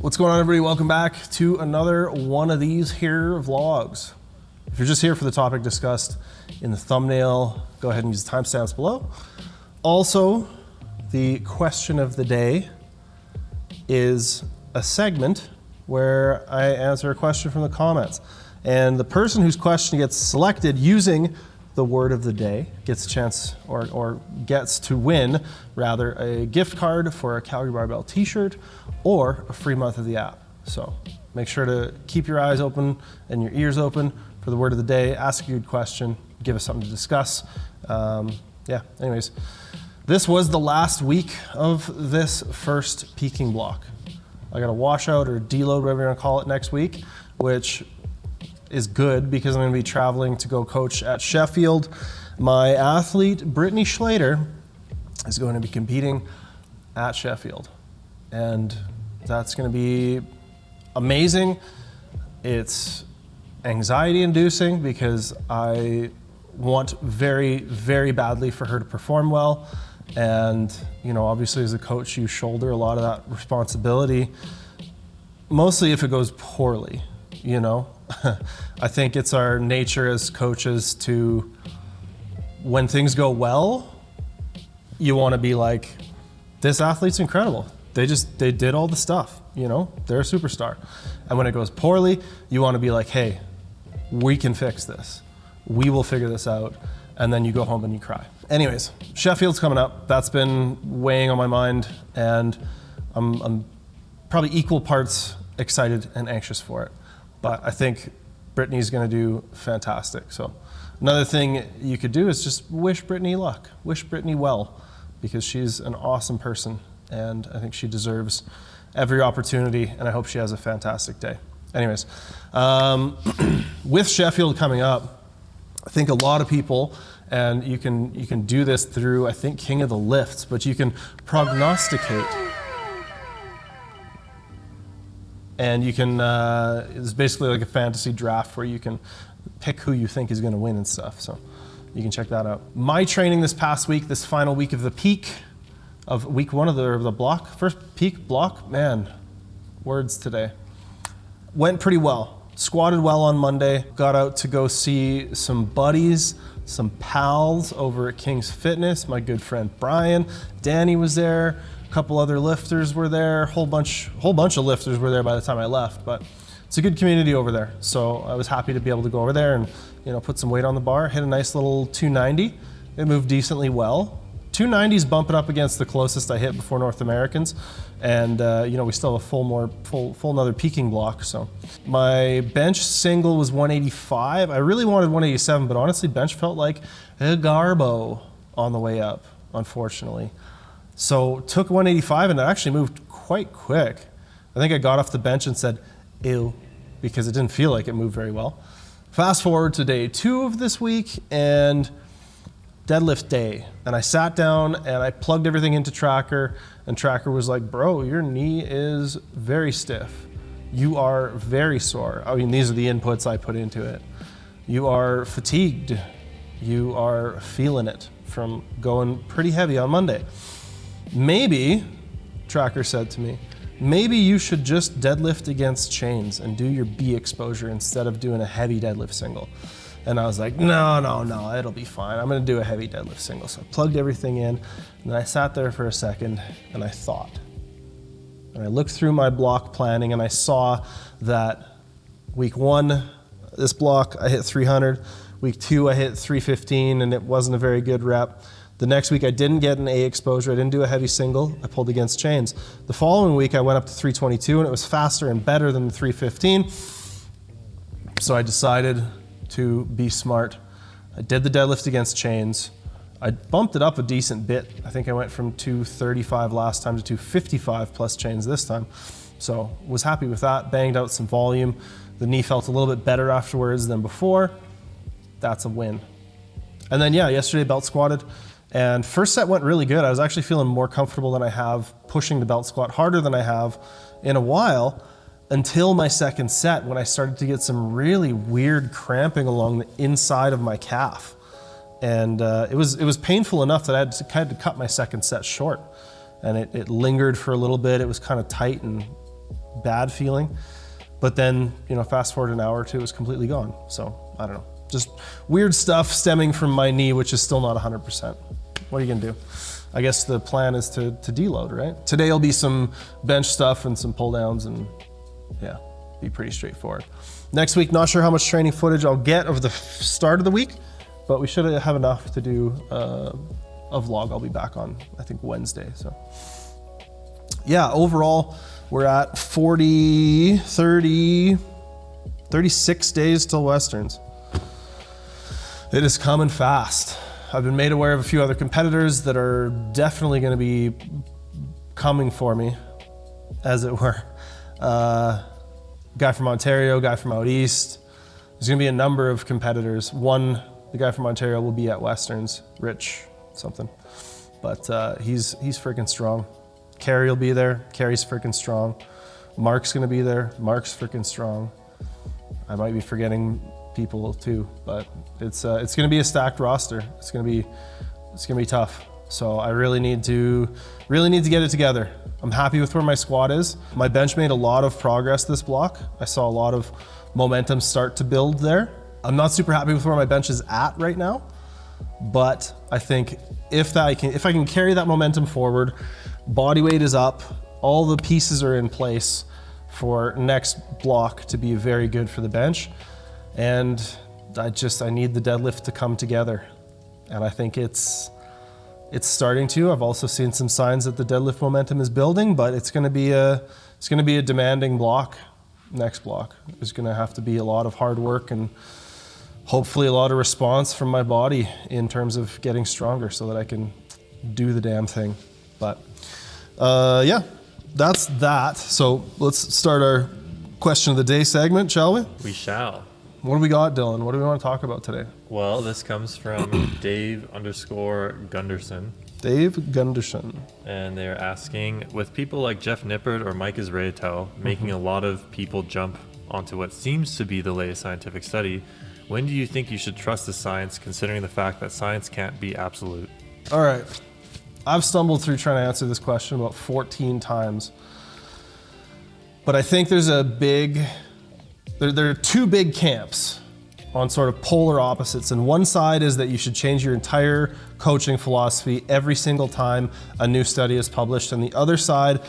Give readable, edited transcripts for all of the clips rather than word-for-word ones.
What's going on, everybody? Welcome back to another one of these here vlogs. If you're just here for the topic discussed in the thumbnail, go ahead and use the timestamps below. Also, the question of the day is a segment where I answer a question from the comments. And the person whose question gets selected using the word of the day gets a chance, or gets to win, rather, a gift card for a Calgary Barbell t-shirt or a free month of the app. So make sure to keep your eyes open and your ears open for the word of the day. Ask a good question, give us something to discuss. Anyways, this was the last week of this first peaking block. I got a washout or deload, whatever you want to call it, next week, which is good because I'm going to be traveling to go coach at Sheffield. My athlete, Brittany Schlater, is going to be competing at Sheffield. And that's going to be amazing. It's anxiety inducing because I want very, very badly for her to perform well. And, you know, obviously as a coach, you shoulder a lot of that responsibility, mostly if it goes poorly, you know. I think it's our nature as coaches to, when things go well, you want to be like, this athlete's incredible. They did all the stuff, you know, they're a superstar. And when it goes poorly, you want to be like, hey, we can fix this. We will figure this out. And then you go home and you cry. Anyways, Sheffield's coming up. That's been weighing on my mind, and I'm probably equal parts excited and anxious for it. But I think Brittany's gonna do fantastic. So another thing you could do is just wish Brittany luck, wish Brittany well, because she's an awesome person and I think she deserves every opportunity, and I hope she has a fantastic day. Anyways, with Sheffield coming up, I think a lot of people, and you can do this through, I think, King of the Lifts, but you can prognosticate. And you can, it's basically like a fantasy draft where you can pick who you think is gonna win and stuff. So you can check that out. My training this past week, this final week of the peak, of week one of the block, first peak block, man, words today. Went pretty well. Squatted well on Monday. Got out to go see some buddies, some pals over at King's Fitness. My good friend Brian, Danny was there. A couple other lifters were there, whole bunch of lifters were there by the time I left, but it's a good community over there. So I was happy to be able to go over there and, you know, put some weight on the bar, hit a nice little 290. It moved decently well. 290's bumping up against the closest I hit before North Americans. And you know, we still have a full another peaking block. So my bench single was 185. I really wanted 187, but honestly, bench felt like a garbo on the way up, unfortunately. So took 185 and it actually moved quite quick. I think I got off the bench and said, ew, because it didn't feel like it moved very well. Fast forward to day 2 of this week and deadlift day. And I sat down and I plugged everything into Tracker, and Tracker was like, bro, your knee is very stiff. You are very sore. I mean, these are the inputs I put into it. You are fatigued. You are feeling it from going pretty heavy on Monday. Maybe, Tracker said to me, maybe you should just deadlift against chains and do your B exposure instead of doing a heavy deadlift single. And I was like, no, it'll be fine. I'm gonna do a heavy deadlift single. So I plugged everything in, and then I sat there for a second and I thought. And I looked through my block planning and I saw that week 1, this block, I hit 300. Week 2, I hit 315 and it wasn't a very good rep. The next week I didn't get an A exposure, I didn't do a heavy single, I pulled against chains. The following week I went up to 322 and it was faster and better than the 315. So I decided to be smart. I did the deadlift against chains. I bumped it up a decent bit. I think I went from 235 last time to 255 plus chains this time. So was happy with that, banged out some volume. The knee felt a little bit better afterwards than before. That's a win. And then yeah, yesterday belt squatted. And first set went really good. I was actually feeling more comfortable than I have pushing the belt squat harder than I have in a while, until my second set when I started to get some really weird cramping along the inside of my calf. And it was painful enough that I had to cut my second set short. And it lingered for a little bit. It was kind of tight and bad feeling. But then, fast forward an hour or two, it was completely gone. So I don't know, just weird stuff stemming from my knee, which is still not 100%. What are you gonna do? I guess the plan is to deload, right? Today will be some bench stuff and some pull downs, and yeah, be pretty straightforward. Next week, not sure how much training footage I'll get of the start of the week, but we should have enough to do a vlog I'll be back on, I think, Wednesday. So yeah, overall, we're at 36 days till Westerns. It is coming fast. I've been made aware of a few other competitors that are definitely going to be coming for me, as it were. Guy from Ontario, guy from out east. There's going to be a number of competitors. The guy from Ontario will be at Westerns, Rich something, but he's freaking strong. Carrie will be there. Carrie's freaking strong. Mark's going to be there. Mark's freaking strong. I might be forgetting people too, but it's going to be a stacked roster. It's going to be tough. So I really need to get it together. I'm happy with where my squat is. My bench made a lot of progress this block. I saw a lot of momentum start to build there. I'm not super happy with where my bench is at right now, but I think if I can carry that momentum forward, body weight is up, all the pieces are in place for next block to be very good for the bench. And I need the deadlift to come together. And I think it's starting to. I've also seen some signs that the deadlift momentum is building, but it's going to be a demanding block. Next block, there's going to have to be a lot of hard work and hopefully a lot of response from my body in terms of getting stronger so that I can do the damn thing. But yeah, that's that. So let's start our question of the day segment, shall we? We shall. What do we got, Dylan? What do we want to talk about today? Well, this comes from Dave_Gunderson. Dave Gunderson. And they're asking, with people like Jeff Nippert or Mike Israetel making a lot of people jump onto what seems to be the latest scientific study, when do you think you should trust the science, considering the fact that science can't be absolute? All right. I've stumbled through trying to answer this question about 14 times. But I think there are two big camps on sort of polar opposites. And one side is that you should change your entire coaching philosophy every single time a new study is published. And the other side,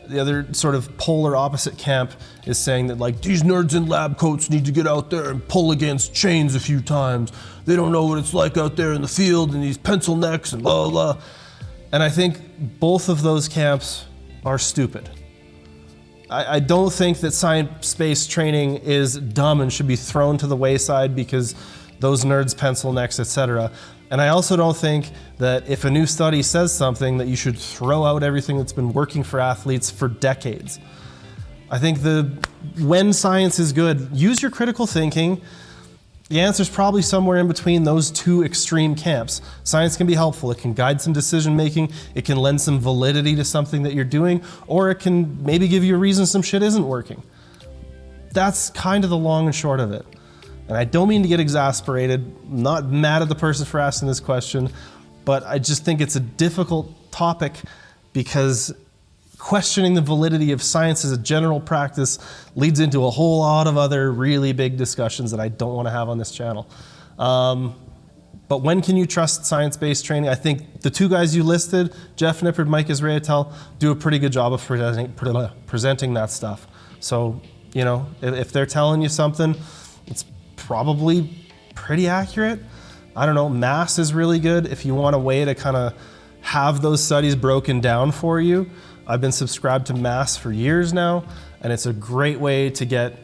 the other sort of polar opposite camp, is saying that like these nerds in lab coats need to get out there and pull against chains a few times. They don't know what it's like out there in the field and these pencil necks and blah, blah, blah. And I think both of those camps are stupid. I don't think that science-based training is dumb and should be thrown to the wayside because those nerds, pencil necks, etc. And I also don't think that if a new study says something that you should throw out everything that's been working for athletes for decades. I think when science is good, use your critical thinking. The answer is probably somewhere in between those two extreme camps. Science can be helpful. It can guide some decision making. It can lend some validity to something that you're doing, or it can maybe give you a reason some shit isn't working. That's kind of the long and short of it. And I don't mean to get exasperated. I'm not mad at the person for asking this question, but I just think it's a difficult topic because questioning the validity of science as a general practice leads into a whole lot of other really big discussions that I don't want to have on this channel. But when can you trust science-based training? I think the two guys you listed, Jeff Nippert, Mike Israetel, do a pretty good job of presenting that stuff. So, if they're telling you something, it's probably pretty accurate. I don't know, mass is really good. If you want a way to kind of have those studies broken down for you, I've been subscribed to Mass for years now, and it's a great way to get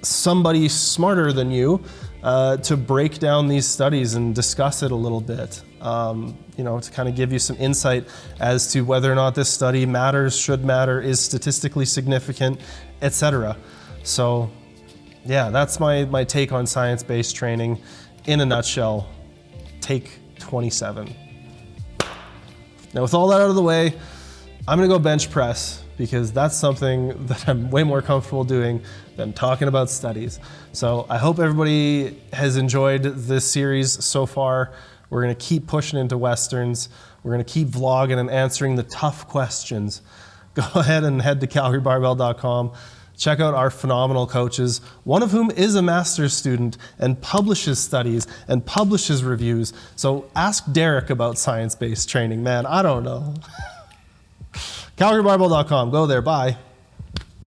somebody smarter than you to break down these studies and discuss it a little bit, to kind of give you some insight as to whether or not this study matters, should matter, is statistically significant, etc. So yeah, that's my take on science-based training in a nutshell. Take 27. Now with all that out of the way, I'm gonna go bench press because that's something that I'm way more comfortable doing than talking about studies. So I hope everybody has enjoyed this series so far. We're gonna keep pushing into Westerns. We're gonna keep vlogging and answering the tough questions. go ahead and head to CalgaryBarbell.com. Check out our phenomenal coaches, one of whom is a master's student and publishes studies and publishes reviews. So ask Derek about science-based training. Man, I don't know. CalgaryBarbell.com. Go there. Bye.